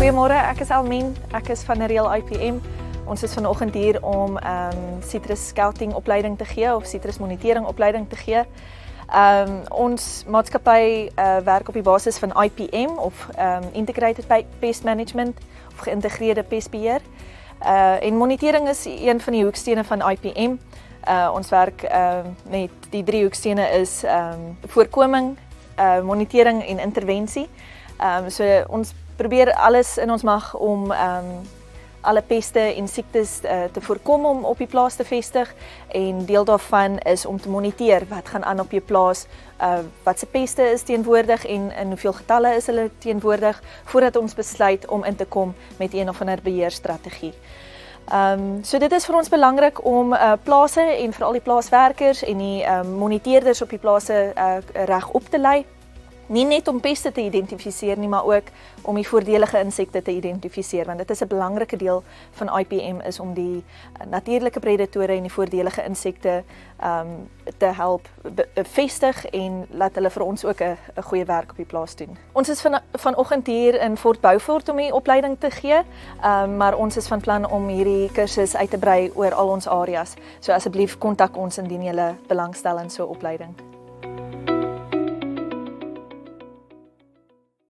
Goeiemôre, ek is Elmien, ek is van Real IPM. Ons is vanoggend hier om citrus scouting opleiding te gee of citrus monitering opleiding te gee. Ons maatskappy werk op die basis van IPM of Integrated Pest Management of geïntegreerde pestbeheer. En monitering is een van die hoekstene van IPM. Ons werk met die 3 hoekstene is voorkoming, monitering en intervensie. So ons probeer alles in ons mag om alle peste en siektes te voorkom om op die plaas te vestig, en deel daarvan is om te moniteer wat gaan aan op jou plaas, wat se peste is teenwoordig en in hoeveel getalle is hulle teenwoordig, voordat ons besluit om in te kom met een of ander beheerstrategie. So dit is vir ons belangrik om plase en veral die plaaswerkers en die moniteerders op die plase reg op te lei. Nie net om peste te identifiseer nie, maar ook om die voordelige insekte te identifiseer, want dit is 'n belangrike deel van IPM is om die natuurlike predatore en die voordelige insekte te help bevestig en laat hulle vir ons ook 'n goeie werk op die plaas doen. Ons is vanoggend hier in Fort Beaufort om die opleiding te gee, maar ons is van plan om hierdie kursus uit te brei oor al ons areas. So asseblief kontak ons indien jy belangstel in so 'n opleiding.